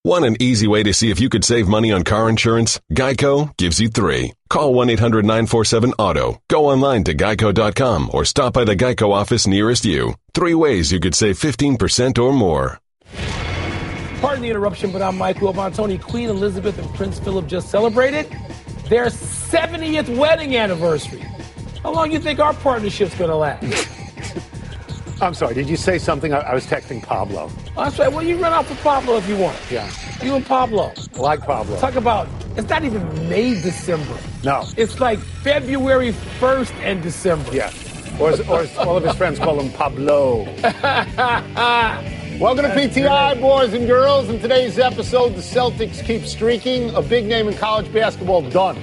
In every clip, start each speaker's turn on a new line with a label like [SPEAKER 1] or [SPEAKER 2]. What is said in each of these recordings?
[SPEAKER 1] Want an easy way to see if you could save money on car insurance? Geico gives you 3. Call 1-800-947-AUTO. Go online to geico.com or stop by the Geico office nearest you. 3 ways you could save 15% or more.
[SPEAKER 2] Pardon the interruption, but I'm Mike Wilbon and Tony. Queen Elizabeth and Prince Philip just celebrated their 70th wedding anniversary. How long do you think our partnership's going to last?
[SPEAKER 3] I'm sorry, did you say something? I was texting Pablo.
[SPEAKER 2] Oh, that's right. Well, you run out for Pablo if you want.
[SPEAKER 3] Yeah.
[SPEAKER 2] You and Pablo.
[SPEAKER 3] I like Pablo.
[SPEAKER 2] Talk about, it's not even May, December.
[SPEAKER 3] No.
[SPEAKER 2] It's like February 1st and December.
[SPEAKER 3] Yeah. Or as all of his friends call him Pablo. Welcome to PTI, boys and girls. In today's episode, the Celtics keep streaking. A big name in college basketball done.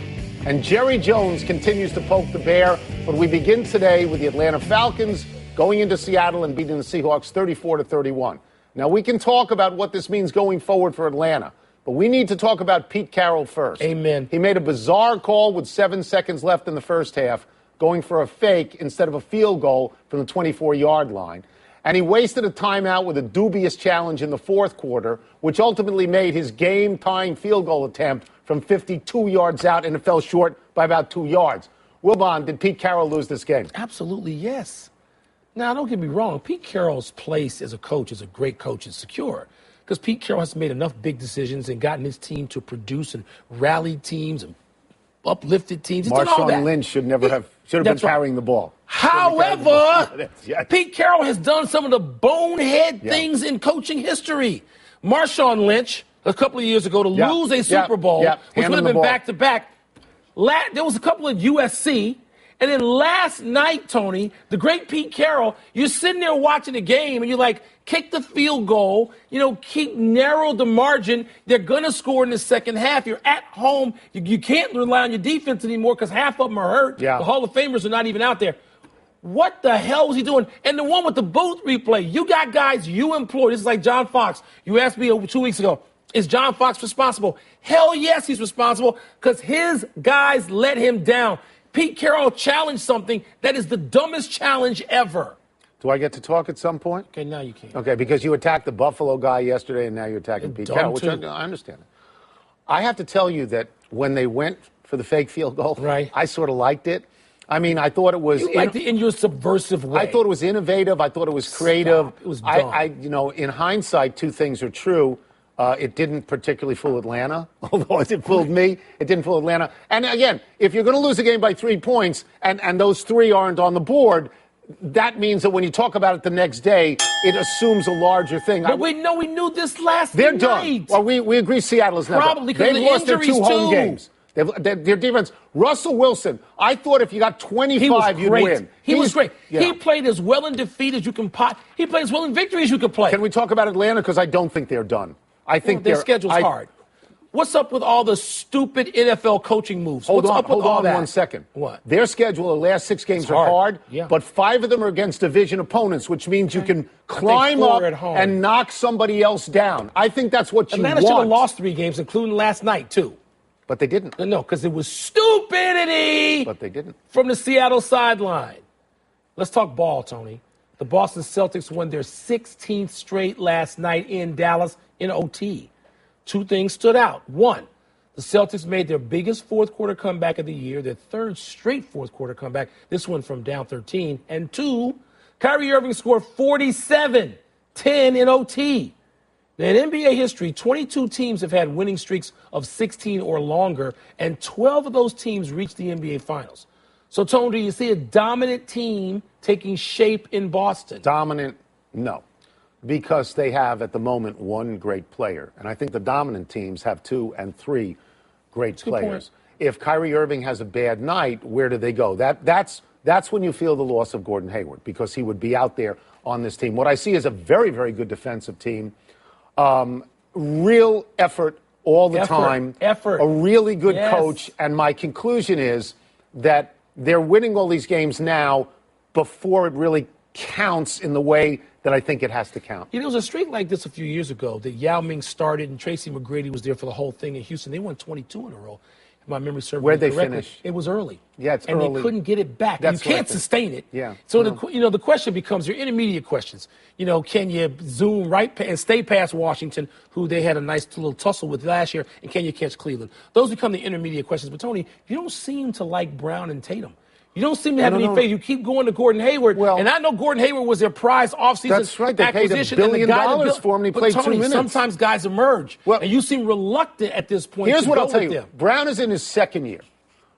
[SPEAKER 3] And Jerry Jones continues to poke the bear. But we begin today with the Atlanta Falcons going into Seattle and beating the Seahawks 34-31. Now, we can talk about what this means going forward for Atlanta, but we need to talk about Pete Carroll first.
[SPEAKER 2] Amen.
[SPEAKER 3] He made a bizarre call with 7 seconds left in the first half, going for a fake instead of a field goal from the 24-yard line. And he wasted a timeout with a dubious challenge in the fourth quarter, which ultimately made his game-tying field goal attempt from 52 yards out, and it fell short by about 2 yards. Wilbon, did Pete Carroll lose this game?
[SPEAKER 2] Absolutely, yes. Now, don't get me wrong. Pete Carroll's place as a coach, as a great coach, is secure because Pete Carroll has made enough big decisions and gotten his team to produce and rallied teams and uplifted teams.
[SPEAKER 3] Marshawn Lynch should have been carrying the ball.
[SPEAKER 2] However, Pete Carroll has done some of the bonehead things in coaching history. Marshawn Lynch, a couple of years ago, to lose a Super Bowl, which would have been back-to-back. There was a couple of USC. And then last night, Tony, the great Pete Carroll, you're sitting there watching the game, and you're like, kick the field goal, keep narrow the margin. They're going to score in the second half. You're at home. You can't rely on your defense anymore because half of them are hurt. Yeah. The Hall of Famers are not even out there. What the hell was he doing? And the one with the booth replay, you got guys you employ. This is like John Fox. You asked me 2 weeks ago, is John Fox responsible? Hell yes, he's responsible because his guys let him down. Pete Carroll challenged something that is the dumbest challenge ever.
[SPEAKER 3] Do I get to talk at some point?
[SPEAKER 2] Okay, now you can.
[SPEAKER 3] Okay, because you attacked the Buffalo guy yesterday, and now you're attacking Pete Carroll, which I understand. I have to tell you that when they went for the fake field goal, I sort of liked it. I mean, I thought it was...
[SPEAKER 2] You liked it in your subversive way.
[SPEAKER 3] I thought it was innovative. I thought it was creative.
[SPEAKER 2] Stop. It was dumb.
[SPEAKER 3] In hindsight, two things are true. It didn't particularly fool Atlanta, although it fooled me. It didn't fool Atlanta. And again, if you're going to lose a game by 3 points and those 3 aren't on the board, that means that when you talk about it the next day, it assumes a larger thing.
[SPEAKER 2] But we knew this last night.
[SPEAKER 3] They're done. Well, we agree Seattle is never.
[SPEAKER 2] Probably because
[SPEAKER 3] they've lost their 2 home games. Their defense. Russell Wilson, I thought if you got 25, you'd win.
[SPEAKER 2] He was great. Yeah. He played as well in defeat as you can He played as well in victory as you could play.
[SPEAKER 3] Can we talk about Atlanta? Because I don't think they're done. I think
[SPEAKER 2] their schedule's hard. What's up with all the stupid NFL coaching moves?
[SPEAKER 3] Hold on 1 second.
[SPEAKER 2] What?
[SPEAKER 3] Their schedule, the last 6 games are hard, but 5 of them are against division opponents, which means you can climb up and knock somebody else down. I think that's what you want.
[SPEAKER 2] Atlanta should have lost 3 games, including last night, too.
[SPEAKER 3] But they didn't.
[SPEAKER 2] No, because it was stupidity.
[SPEAKER 3] But they didn't.
[SPEAKER 2] From the Seattle sideline. Let's talk ball, Tony. The Boston Celtics won their 16th straight last night in Dallas in OT. 2 things stood out. 1, the Celtics made their biggest fourth-quarter comeback of the year, their 3rd straight fourth-quarter comeback, this one from down 13. And 2, Kyrie Irving scored 47, 10 in OT. Now, in NBA history, 22 teams have had winning streaks of 16 or longer, and 12 of those teams reached the NBA Finals. So, Tony, do you see a dominant team taking shape in Boston?
[SPEAKER 3] Dominant? No. Because they have, at the moment, 1 great player. And I think the dominant teams have 2 and 3 great players. If Kyrie Irving has a bad night, where do they go? That's when you feel the loss of Gordon Hayward, because he would be out there on this team. What I see is a very, very good defensive team. Real effort all the time. A really good coach. And my conclusion is that they're winning all these games now before it really counts in the way that I think it has to count.
[SPEAKER 2] There was a streak like this a few years ago that Yao Ming started and Tracy McGrady was there for the whole thing in Houston. They won 22 in a row. if my memory serves
[SPEAKER 3] Where'd
[SPEAKER 2] me
[SPEAKER 3] they
[SPEAKER 2] correctly.
[SPEAKER 3] finish?
[SPEAKER 2] It was early.
[SPEAKER 3] Yeah, it's
[SPEAKER 2] and
[SPEAKER 3] early.
[SPEAKER 2] they couldn't get it back.
[SPEAKER 3] That's
[SPEAKER 2] you can't sustain it.
[SPEAKER 3] Yeah.
[SPEAKER 2] So the question becomes your intermediate questions. Can you zoom right and stay past Washington, who they had a nice little tussle with last year, and can you catch Cleveland? Those become the intermediate questions. But Tony, you don't seem to like Brown and Tatum. You don't seem to have any faith. You keep going to Gordon Hayward.
[SPEAKER 3] Well,
[SPEAKER 2] and I know Gordon Hayward was their prize offseason
[SPEAKER 3] that's right. They
[SPEAKER 2] acquisition.
[SPEAKER 3] paid $1 billion for him, and he played
[SPEAKER 2] Tony,
[SPEAKER 3] 2 minutes.
[SPEAKER 2] Sometimes guys emerge, and you seem reluctant at this point.
[SPEAKER 3] Here's
[SPEAKER 2] to
[SPEAKER 3] what
[SPEAKER 2] go
[SPEAKER 3] I'll tell
[SPEAKER 2] with
[SPEAKER 3] you.
[SPEAKER 2] them.
[SPEAKER 3] Brown is in his second year.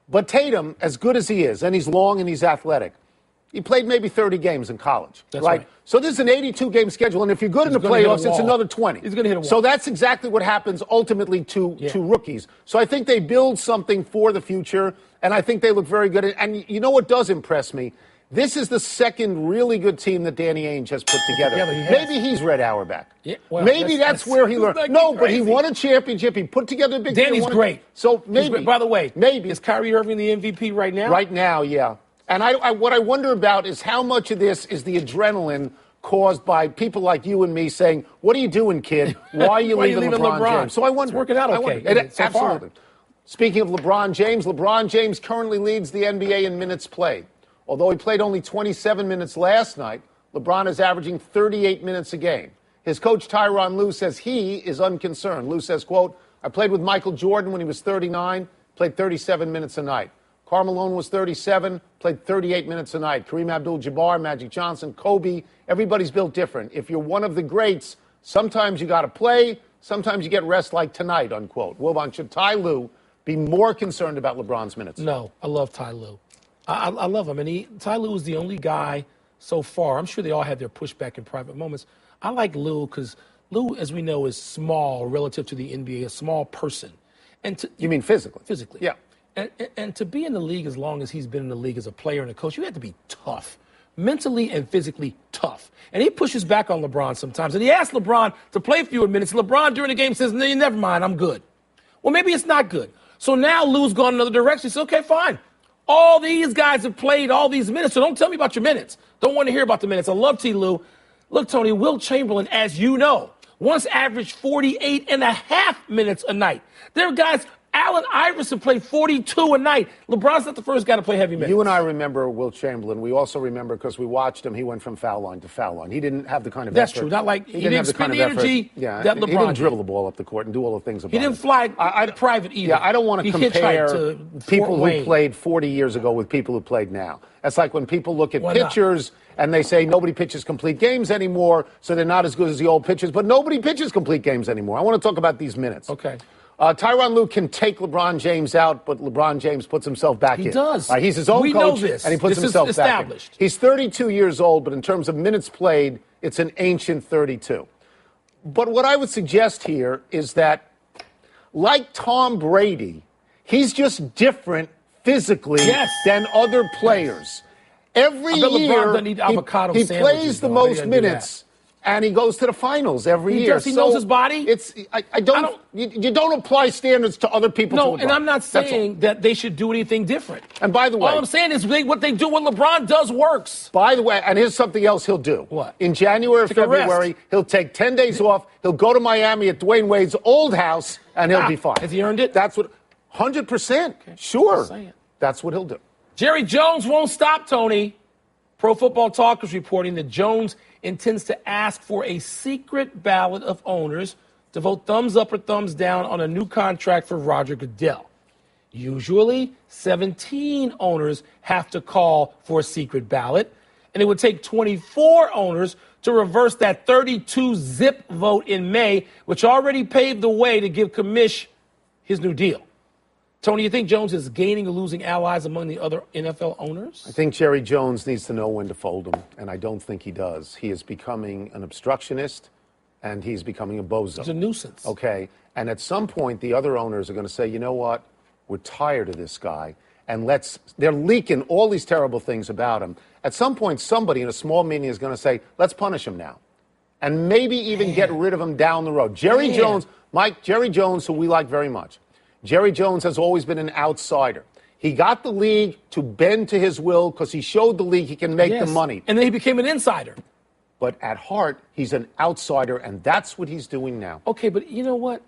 [SPEAKER 3] But Tatum, as good as he is, and he's long and he's athletic, he played maybe 30 games in college.
[SPEAKER 2] That's right.
[SPEAKER 3] So this is an 82-game schedule, and if you're good in the playoffs, it's another 20.
[SPEAKER 2] He's going to hit a wall.
[SPEAKER 3] So that's exactly what happens ultimately to rookies. So I think they build something for the future, and I think they look very good. And you know what does impress me? This is the second really good team that Danny Ainge has put together. Maybe he's Red Auerbach.
[SPEAKER 2] Yeah, well,
[SPEAKER 3] maybe that's where he learned. No, but he won a championship. He put together a big team.
[SPEAKER 2] Danny's great.
[SPEAKER 3] So maybe.
[SPEAKER 2] By the way,
[SPEAKER 3] maybe.
[SPEAKER 2] Is Kyrie Irving the MVP right now?
[SPEAKER 3] Right now, yeah. And what I wonder about is how much of this is the adrenaline caused by people like you and me saying, "What are you doing, kid? Why are you leaving LeBron James?" So I wonder.
[SPEAKER 2] It's working out okay.
[SPEAKER 3] Absolutely. Speaking of LeBron James currently leads the NBA in minutes played. Although he played only 27 minutes last night, LeBron is averaging 38 minutes a game. His coach, Tyronn Lue, says he is unconcerned. Lue says, quote, "I played with Michael Jordan when he was 39, played 37 minutes a night. Karl Malone was 37, played 38 minutes a night. Kareem Abdul-Jabbar, Magic Johnson, Kobe, everybody's built different. If you're one of the greats, sometimes you got to play, sometimes you get rest like tonight," unquote. Wilbon, should Ty Lue be more concerned about LeBron's minutes?
[SPEAKER 2] No, I love Ty Lue. I love him. And Ty Lue is the only guy so far. I'm sure they all have their pushback in private moments. I like Lue because Lue, as we know, is small relative to the NBA, a small person.
[SPEAKER 3] You mean physically?
[SPEAKER 2] Physically.
[SPEAKER 3] Yeah.
[SPEAKER 2] And to be in the league as long as he's been in the league as a player and a coach, you have to be tough, mentally and physically tough. And he pushes back on LeBron sometimes. And he asks LeBron to play fewer minutes. LeBron during the game says, "No, never mind, I'm good." Well, maybe it's not good. So now Lue's gone another direction. He says, "Okay, fine. All these guys have played all these minutes, so don't tell me about your minutes. Don't want to hear about the minutes." I love T. Lue. Look, Tony, Wilt Chamberlain, as you know, once averaged 48 and a half minutes a night. There are guys, Allen Iverson played 42 a night. LeBron's not the first guy to play heavy minutes.
[SPEAKER 3] You and I remember Wilt Chamberlain. We also remember, because we watched him, he went from foul line to foul line. He didn't have the kind of
[SPEAKER 2] That's
[SPEAKER 3] effort.
[SPEAKER 2] true. Not like he didn't
[SPEAKER 3] have the
[SPEAKER 2] spend
[SPEAKER 3] kind
[SPEAKER 2] the
[SPEAKER 3] of
[SPEAKER 2] energy that LeBron
[SPEAKER 3] He didn't dribble
[SPEAKER 2] did.
[SPEAKER 3] the ball up the court and do all the things about it.
[SPEAKER 2] He didn't fly private either.
[SPEAKER 3] Yeah, I don't want to compare people who
[SPEAKER 2] Wayne.
[SPEAKER 3] played 40 years ago with people who played now. That's like when people look at pitchers and they say nobody pitches complete games anymore, so they're not as good as the old pitchers. But nobody pitches complete games anymore. I want to talk about these minutes.
[SPEAKER 2] Okay.
[SPEAKER 3] Tyronn Lue can take LeBron James out, but LeBron James puts himself back in.
[SPEAKER 2] He does.
[SPEAKER 3] He's his own coach,
[SPEAKER 2] know this.
[SPEAKER 3] and he puts himself
[SPEAKER 2] is
[SPEAKER 3] back
[SPEAKER 2] established.
[SPEAKER 3] in. He's 32 years old, but in terms of minutes played, it's an ancient 32. But what I would suggest here is that, like Tom Brady, he's just different physically than other players. Every year, he plays the most minutes. And he goes to the finals every year.
[SPEAKER 2] He knows his body.
[SPEAKER 3] You don't apply standards to other people.
[SPEAKER 2] No, and I'm not saying that they should do anything different.
[SPEAKER 3] And by the way,
[SPEAKER 2] all I'm saying is what they do, what LeBron does works.
[SPEAKER 3] By the way, and here's something else he'll do.
[SPEAKER 2] What?
[SPEAKER 3] In January or February, he'll take 10 days off. He'll go to Miami at Dwayne Wade's old house, and he'll be fine.
[SPEAKER 2] Has he earned it?
[SPEAKER 3] That's what, 100%. Okay. Sure. That's what he'll do.
[SPEAKER 2] Jerry Jones won't stop, Tony. Pro Football Talk is reporting that Jones intends to ask for a secret ballot of owners to vote thumbs up or thumbs down on a new contract for Roger Goodell. Usually, 17 owners have to call for a secret ballot, and it would take 24 owners to reverse that 32-zip vote in May, which already paved the way to give Kamish his new deal. Tony, you think Jones is gaining or losing allies among the other NFL owners?
[SPEAKER 3] I think Jerry Jones needs to know when to fold him, and I don't think he does. He is becoming an obstructionist, and he's becoming a bozo.
[SPEAKER 2] He's a nuisance.
[SPEAKER 3] Okay, and at some point, the other owners are going to say, you know what, we're tired of this guy, and they're leaking all these terrible things about him. At some point, somebody in a small meeting is going to say, let's punish him now, and maybe even get rid of him down the road. Jerry Jones, who we like very much, Jerry Jones has always been an outsider. He got the league to bend to his will because he showed the league he can make the money.
[SPEAKER 2] And then he became an insider.
[SPEAKER 3] But at heart, he's an outsider, and that's what he's doing now.
[SPEAKER 2] Okay, but you know what?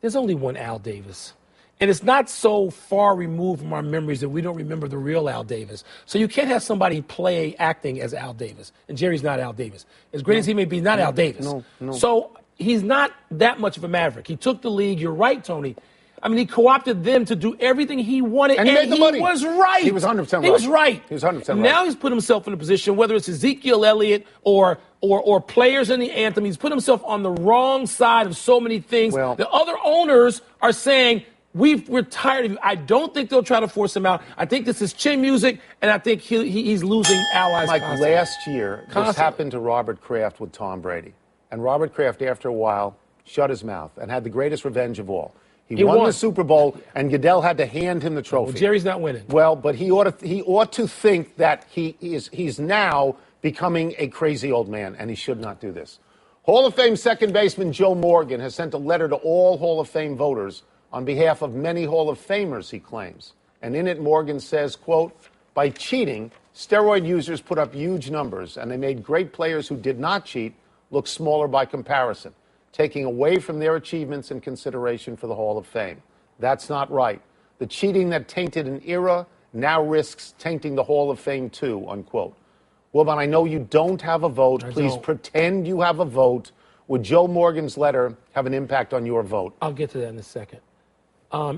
[SPEAKER 2] There's only one Al Davis. And it's not so far removed from our memories that we don't remember the real Al Davis. So you can't have somebody play acting as Al Davis. And Jerry's not Al Davis. As great as he may be, not Al Davis.
[SPEAKER 3] No.
[SPEAKER 2] So he's not that much of a maverick. He took the league. You're right, Tony. I mean, he co-opted them to do everything he wanted,
[SPEAKER 3] and he made the money.
[SPEAKER 2] Was right.
[SPEAKER 3] He was 100% right.
[SPEAKER 2] He was right.
[SPEAKER 3] He was 100% right.
[SPEAKER 2] Now he's put himself in a position, whether it's Ezekiel Elliott or players in the anthem, he's put himself on the wrong side of so many things.
[SPEAKER 3] Well,
[SPEAKER 2] the other owners are saying, we're tired of you. I don't think they'll try to force him out. I think this is chin music, and I think he's losing allies.
[SPEAKER 3] Like
[SPEAKER 2] constantly.
[SPEAKER 3] last year, this happened to Robert Kraft with Tom Brady. And Robert Kraft, after a while, shut his mouth and had the greatest revenge of all. He won the Super Bowl, and Goodell had to hand him the trophy.
[SPEAKER 2] Well, Jerry's not winning.
[SPEAKER 3] Well, but he ought to think that he's now becoming a crazy old man, and he should not do this. Hall of Fame second baseman Joe Morgan has sent a letter to all Hall of Fame voters on behalf of many Hall of Famers, he claims. And in it, Morgan says, quote, by cheating, steroid users put up huge numbers, and they made great players who did not cheat look smaller by comparison, taking away from their achievements and consideration for the Hall of Fame. That's not right. The cheating that tainted an era now risks tainting the Hall of Fame too, unquote. Wilbon, I know you don't have a vote. Please pretend you have a vote. Would Joe Morgan's letter have an impact on your vote?
[SPEAKER 2] I'll get to that in a second. I'll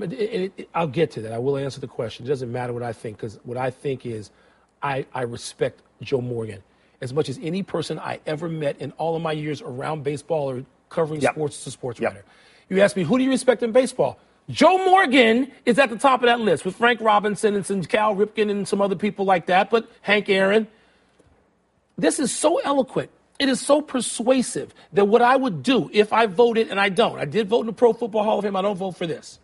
[SPEAKER 2] get to that. I will answer the question. It doesn't matter what I think, because what I think is I respect Joe Morgan as much as any person I ever met in all of my years around baseball or covering sports as a sports writer. You ask me, who do you respect in baseball? Joe Morgan is at the top of that list with Frank Robinson and some Cal Ripken and some other people like that, but Hank Aaron. This is so eloquent. It is so persuasive that what I would do if I voted, and I don't. I did vote in the Pro Football Hall of Fame. I don't vote for this.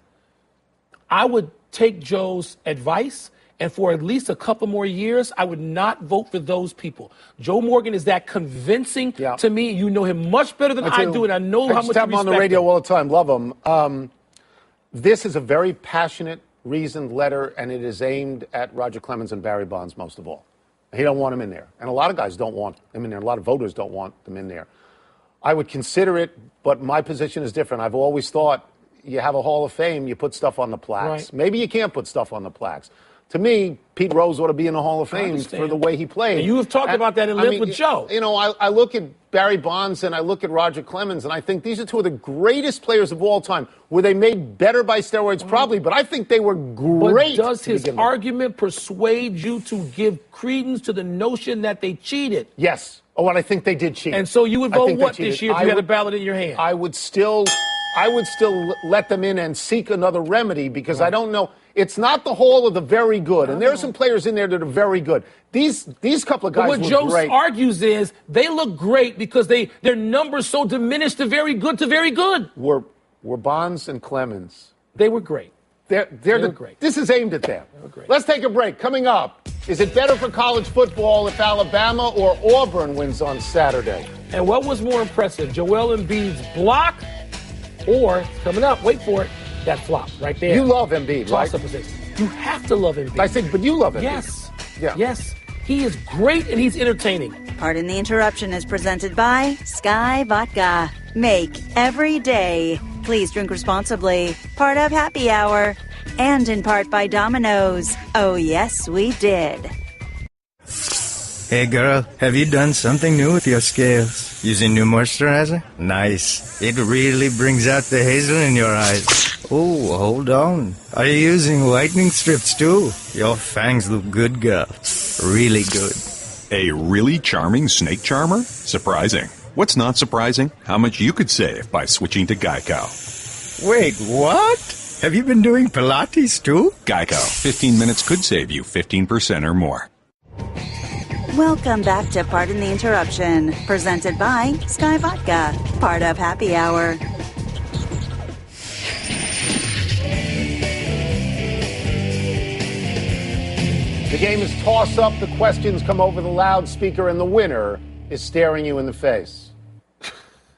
[SPEAKER 2] I would take Joe's advice, and for at least a couple more years, I would not vote for those people. Joe Morgan is that convincing to me. You know him much better than I do, and I know how much you respect him.
[SPEAKER 3] I on the radio all the time. Love him. This is a very passionate, reasoned letter, and it is aimed at Roger Clemens and Barry Bonds most of all. He don't want him in there. And a lot of guys don't want him in there. A lot of voters don't want them in there. I would consider it, but my position is different. I've always thought you have a Hall of Fame, you put stuff on the plaques.
[SPEAKER 2] Right.
[SPEAKER 3] Maybe you can't put stuff on the plaques. To me, Pete Rose ought to be in the Hall of Fame for the way he played.
[SPEAKER 2] And you have talked about that and lived with Joe.
[SPEAKER 3] You know, I look at Barry Bonds and I look at Roger Clemens, and I think these are two of the greatest players of all time. Were they made better by steroids? Probably, but I think they were great.
[SPEAKER 2] But does his argument persuade you to give credence to the notion that they cheated?
[SPEAKER 3] Yes. Oh, and I think they did cheat.
[SPEAKER 2] And so you would vote what this year if you had a ballot in your hand?
[SPEAKER 3] I would still let them in and seek another remedy, because I don't know. It's not the Hall of the very good, and there are some players in there that are very good. These couple of guys
[SPEAKER 2] but what
[SPEAKER 3] look
[SPEAKER 2] Joe
[SPEAKER 3] great.
[SPEAKER 2] argues is they look great because their numbers so diminished to very good to very good.
[SPEAKER 3] Were Bonds and Clemens?
[SPEAKER 2] They were great.
[SPEAKER 3] They're great. This is aimed at them. Let's take a break. Coming up, is it better for college football if Alabama or Auburn wins on Saturday?
[SPEAKER 2] And what was more impressive, Joel Embiid's block or, coming up, wait for it, that flop right there.
[SPEAKER 3] You love Embiid, right?
[SPEAKER 2] You have to love Embiid.
[SPEAKER 3] I think, but you love Embiid.
[SPEAKER 2] Yes.
[SPEAKER 3] Yeah.
[SPEAKER 2] Yes. He is great and he's entertaining.
[SPEAKER 4] Pardon the Interruption is presented by Sky Vodka. Make every day. Please drink responsibly. Part of Happy Hour. And in part by Domino's. Oh, yes, we did.
[SPEAKER 5] Hey girl, have you done something new with your scales? Using new moisturizer? Nice. It really brings out the hazel in your eyes. Oh, hold on. Are you using whitening strips too? Your fangs look good, girl. Really good.
[SPEAKER 6] A really charming snake charmer? Surprising. What's not surprising? How much you could save by switching to Geico.
[SPEAKER 5] Wait, what? Have you been doing Pilates too?
[SPEAKER 6] Geico. 15 minutes could save you 15% or more.
[SPEAKER 4] Welcome back to Pardon the Interruption, presented by Sky Vodka, part of Happy Hour.
[SPEAKER 3] The game is toss-up. The questions come over the loudspeaker, and the winner is staring you in the face.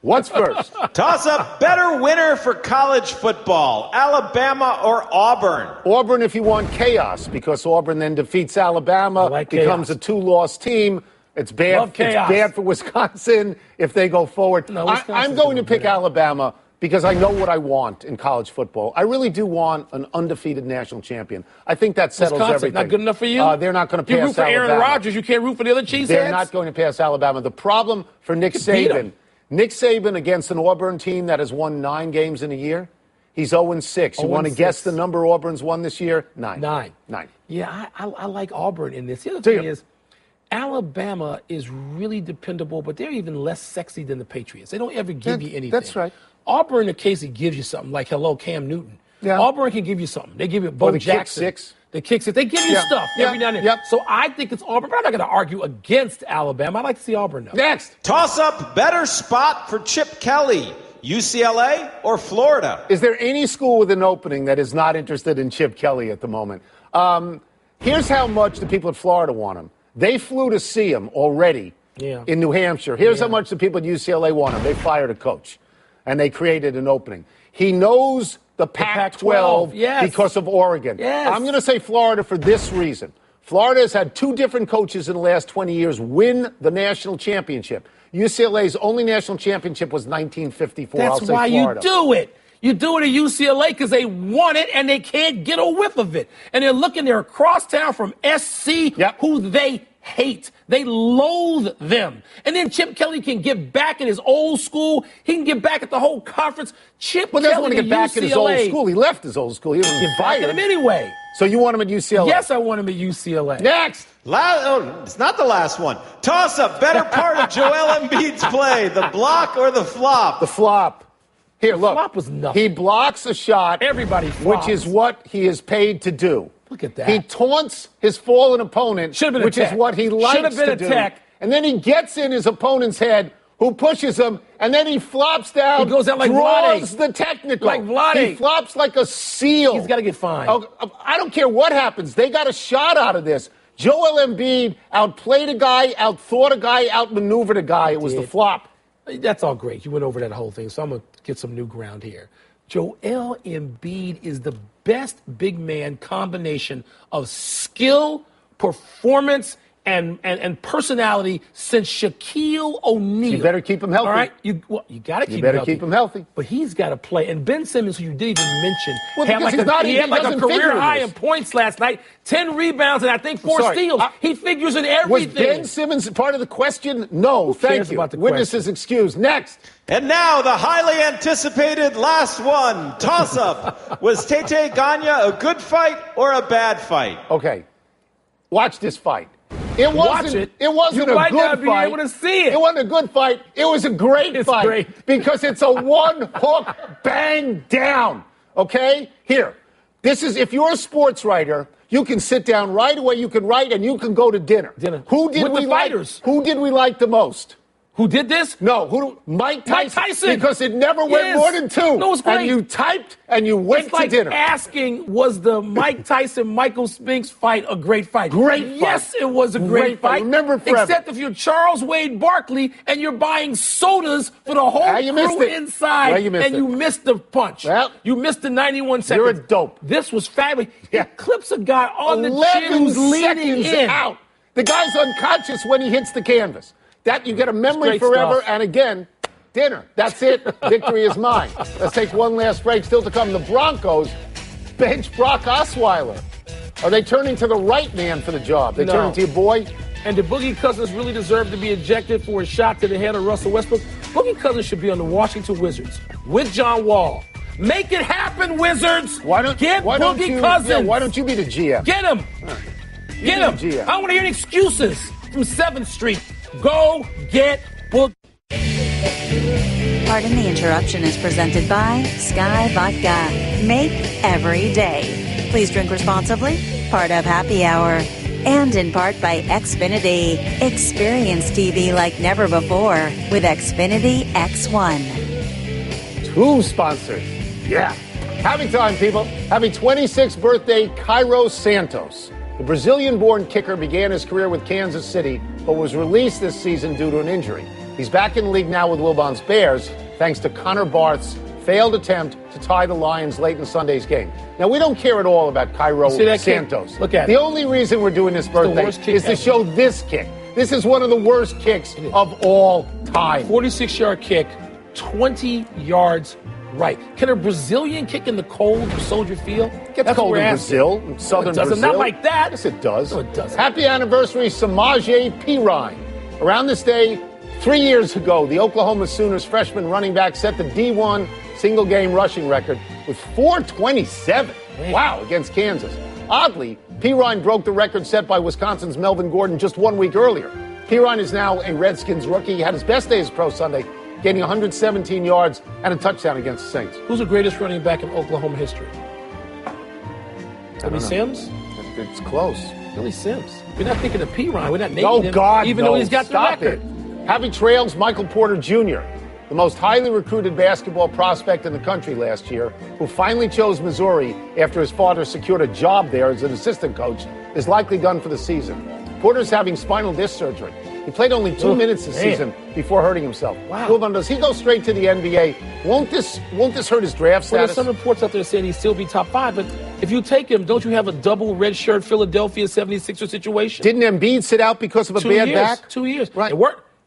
[SPEAKER 3] What's first?
[SPEAKER 7] Toss-up, better winner for college football, Alabama or Auburn?
[SPEAKER 3] Auburn if you want chaos, because Auburn then defeats Alabama, becomes a two-loss team. It's bad. It's bad for Wisconsin if they go forward.
[SPEAKER 2] No,
[SPEAKER 3] I'm going to pick Alabama because I know what I want in college football. I really do want an undefeated national champion. I think that settles
[SPEAKER 2] Wisconsin,
[SPEAKER 3] everything.
[SPEAKER 2] Not good enough for you?
[SPEAKER 3] They're not going to pass Alabama.
[SPEAKER 2] You root for Aaron Rodgers. You can't root for the other Cheeseheads?
[SPEAKER 3] They're not going to pass Alabama. The problem for Nick Saban against an Auburn team that has won 9 games in a year, he's 0-6. You want to guess the number Auburn's won this year? 9. 9.
[SPEAKER 2] Yeah, I like Auburn in this. The other thing is, Alabama is really dependable, but they're even less sexy than the Patriots. They don't ever give you anything.
[SPEAKER 3] That's right.
[SPEAKER 2] Auburn occasionally gives you something, like, hello, Cam Newton.
[SPEAKER 3] Yeah.
[SPEAKER 2] Auburn can give you something. They give you Bo Jackson.
[SPEAKER 3] Kick 6.
[SPEAKER 2] They kick 6. They give you stuff every now and then. So I think it's Auburn, but I'm not going to argue against Alabama. I'd like to see Auburn, though.
[SPEAKER 3] Next.
[SPEAKER 7] Toss-up better spot for Chip Kelly, UCLA or Florida?
[SPEAKER 3] Is there any school with an opening that is not interested in Chip Kelly at the moment? Here's how much the people at Florida want him. They flew to see him already in New Hampshire. Here's how much the people at UCLA want him. They fired a coach, and they created an opening. He knows the Pac-12 because of Oregon. I'm going to say Florida for this reason. Florida has had 2 different coaches in the last 20 years win the national championship. UCLA's only national championship was 1954.
[SPEAKER 2] That's why you do it. You do it at UCLA because they want it and they can't get a whiff of it. And they're across town from SC, who they hate. They loathe them. And then Chip Kelly can get back at his old school. He can get back at the whole conference. Chip Kelly
[SPEAKER 3] doesn't want to get back
[SPEAKER 2] UCLA,
[SPEAKER 3] at his old school. He left his old school. He didn't get
[SPEAKER 2] back at him anyway.
[SPEAKER 3] So you want him at UCLA?
[SPEAKER 2] Yes, I want him at UCLA.
[SPEAKER 3] Next.
[SPEAKER 7] It's not the last one. Toss-up, better part of Joel Embiid's play, the block or the flop?
[SPEAKER 3] The flop. Here, look.
[SPEAKER 2] Flop was nothing.
[SPEAKER 3] He blocks a shot,
[SPEAKER 2] everybody flops,
[SPEAKER 3] which is what he is paid to do.
[SPEAKER 2] Look at that.
[SPEAKER 3] He taunts his fallen opponent, which is what he likes to do. And then he gets in his opponent's head, who pushes him, and then he flops down.
[SPEAKER 2] He goes out like
[SPEAKER 3] draws the technical.
[SPEAKER 2] Like Vlade.
[SPEAKER 3] He flops like a seal.
[SPEAKER 2] He's got to get fined.
[SPEAKER 3] I don't care what happens. They got a shot out of this. Joel Embiid outplayed a guy, outthought a guy, outmaneuvered a guy. It was the flop.
[SPEAKER 2] That's all great. You went over that whole thing, so I'm going to get some new ground here. Joel Embiid is the best big man combination of skill, performance, and personality since Shaquille O'Neal.
[SPEAKER 3] You better keep him healthy.
[SPEAKER 2] All right? You got to keep him healthy.
[SPEAKER 3] You better keep him healthy.
[SPEAKER 2] But he's got to play. And Ben Simmons, who you didn't even mention,
[SPEAKER 3] had
[SPEAKER 2] a career high in points last night, 10 rebounds, and I think 4 steals. He figures in everything.
[SPEAKER 3] Was Ben Simmons part of the question? No, thank you. Witnesses excused. Next.
[SPEAKER 7] And now the highly anticipated last one. Toss-up. Was Tete Ganya a good fight or a bad fight?
[SPEAKER 3] Okay. Watch this fight. It wasn't a good fight.
[SPEAKER 2] Able to see it.
[SPEAKER 3] It wasn't a good fight. It was a great fight. Great. Because it's a one-hook bang down. Okay? Here. This is, if you're a sports writer, you can sit down right away, you can write, and you can go to dinner. Who did we like the most?
[SPEAKER 2] Who did this?
[SPEAKER 3] No, Mike Tyson. Because it never went more than 2.
[SPEAKER 2] No, it was great.
[SPEAKER 3] And you typed and you went to dinner.
[SPEAKER 2] It's like asking, was the Mike Tyson-Michael Spinks fight a great fight?
[SPEAKER 3] Great fight.
[SPEAKER 2] Yes, it was a great fight.
[SPEAKER 3] Remember forever.
[SPEAKER 2] Except if you're Charles Wade Barkley and you're buying sodas for the whole crew inside and you missed the punch.
[SPEAKER 3] Well,
[SPEAKER 2] you missed the 91 seconds.
[SPEAKER 3] You're a dope.
[SPEAKER 2] This was fabulous. Yeah. It clips a guy on the chin who's leaning in.
[SPEAKER 3] Out. The guy's unconscious when he hits the canvas. That you get a memory forever,
[SPEAKER 2] stuff.
[SPEAKER 3] and again, dinner. That's it. Victory is mine. Let's take one last break. Still to come, the Broncos bench Brock Osweiler. Are they turning to the right man for the job? They turning to your boy?
[SPEAKER 2] And did Boogie Cousins really deserve to be ejected for a shot to the head of Russell Westbrook? Boogie Cousins should be on the Washington Wizards with John Wall. Make it happen, Wizards. Get Boogie Cousins.
[SPEAKER 3] Yeah, why don't you be the GM?
[SPEAKER 2] Get him. Get him. I don't want to hear any excuses from 7th Street. Go get Boogie.
[SPEAKER 4] Pardon the Interruption is presented by Sky Vodka. Make every day. Please drink responsibly. Part of Happy Hour. And in part by Xfinity. Experience TV like never before with Xfinity X1.
[SPEAKER 3] 2 sponsors. Yeah. Happy time, people. Happy 26th birthday, Cairo Santos. The Brazilian-born kicker began his career with Kansas City, but was released this season due to an injury. He's back in the league now with Wilbon's Bears, thanks to Connor Barth's failed attempt to tie the Lions late in Sunday's game. Now, we don't care at all about Cairo Santos.
[SPEAKER 2] Kick? Look at
[SPEAKER 3] the only reason we're doing this birthday is to show this kick. This is one of the worst kicks of all time.
[SPEAKER 2] 46-yard kick, 20 yards Right. Can a Brazilian kick in the cold or Soldier Field?
[SPEAKER 3] Gets cold in Brazil, in southern Brazil.
[SPEAKER 2] Not like that.
[SPEAKER 3] Yes, it does.
[SPEAKER 2] No, it doesn't.
[SPEAKER 3] Happy anniversary, Samaje Perine. Around this day, 3 years ago, the Oklahoma Sooners freshman running back set the D1 single-game rushing record with 427. Wow, against Kansas. Oddly, Perine broke the record set by Wisconsin's Melvin Gordon just 1 week earlier. Perine is now a Redskins rookie. He had his best day as pro Sunday, gaining 117 yards and a touchdown against the Saints.
[SPEAKER 2] Who's the greatest running back in Oklahoma history? Billy Sims?
[SPEAKER 3] It's close.
[SPEAKER 2] Billy Sims. We're not thinking of Perine. We're not naming him.
[SPEAKER 3] Oh, God,
[SPEAKER 2] even though he's got the record.
[SPEAKER 3] Happy trails, Michael Porter Jr., the most highly recruited basketball prospect in the country last year, who finally chose Missouri after his father secured a job there as an assistant coach, is likely done for the season. Porter's having spinal disc surgery. He played only 2 minutes this season before hurting himself.
[SPEAKER 2] Wow.
[SPEAKER 3] Wilbon, does he go straight to the NBA? Won't this hurt his draft status?
[SPEAKER 2] Well, there's some reports out there saying he'd still be top 5, but if you take him, don't you have a double redshirt Philadelphia 76er situation?
[SPEAKER 3] Didn't Embiid sit out because of a bad back?
[SPEAKER 2] 2 years.
[SPEAKER 3] Right.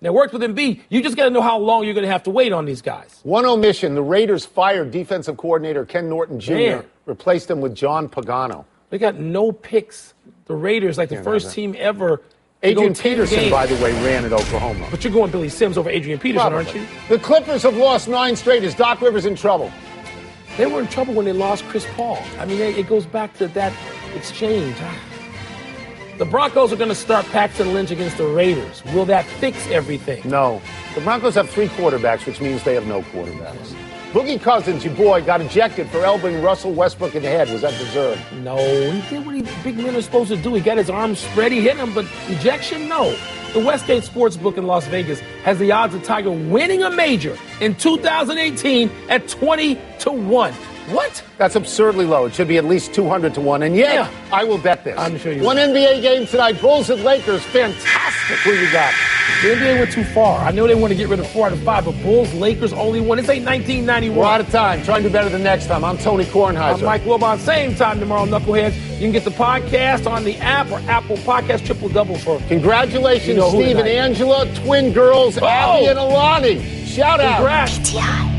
[SPEAKER 2] It worked with Embiid. You just got to know how long you're going to have to wait on these guys.
[SPEAKER 3] One omission, the Raiders fired defensive coordinator Ken Norton Jr., replaced him with John Pagano.
[SPEAKER 2] They got no picks. The Raiders, like the first team ever.
[SPEAKER 3] Adrian Peterson, by the way, ran at Oklahoma.
[SPEAKER 2] But you're going Billy Sims over Adrian Peterson, aren't you?
[SPEAKER 3] The Clippers have lost 9 straight. Is Doc Rivers in trouble?
[SPEAKER 2] They were in trouble when they lost Chris Paul. I mean, it goes back to that exchange. The Broncos are going to start Paxton Lynch against the Raiders. Will that fix everything?
[SPEAKER 3] No. The Broncos have 3 quarterbacks, which means they have no quarterbacks. Boogie Cousins, your boy, got ejected for elbowing Russell Westbrook in the head. Was that deserved?
[SPEAKER 2] No. He did what big men are supposed to do. He got his arms spread. He hit him, but ejection? No. The Westgate Sportsbook in Las Vegas has the odds of Tiger winning a major in 2018 at 20-1. What?
[SPEAKER 3] That's absurdly low. It should be at least 200-1. And yet, I will bet this.
[SPEAKER 2] I'm sure you
[SPEAKER 3] One
[SPEAKER 2] will.
[SPEAKER 3] NBA game tonight, Bulls at Lakers. Fantastic. Who you got?
[SPEAKER 2] The NBA went too far. I know they want to get rid of 4 out of 5, but Bulls, Lakers only won. This ain't 1991.
[SPEAKER 3] We're out of time. Try and do better than next time. I'm Tony Kornheiser.
[SPEAKER 2] I'm Mike Wilbon. Same time tomorrow, Knuckleheads. You can get the podcast on the app or Apple Podcast. Triple-double for
[SPEAKER 3] Congratulations, Steve and Angela, twin girls, Abby and Alani. Shout out.
[SPEAKER 2] Congrats.
[SPEAKER 4] PTI.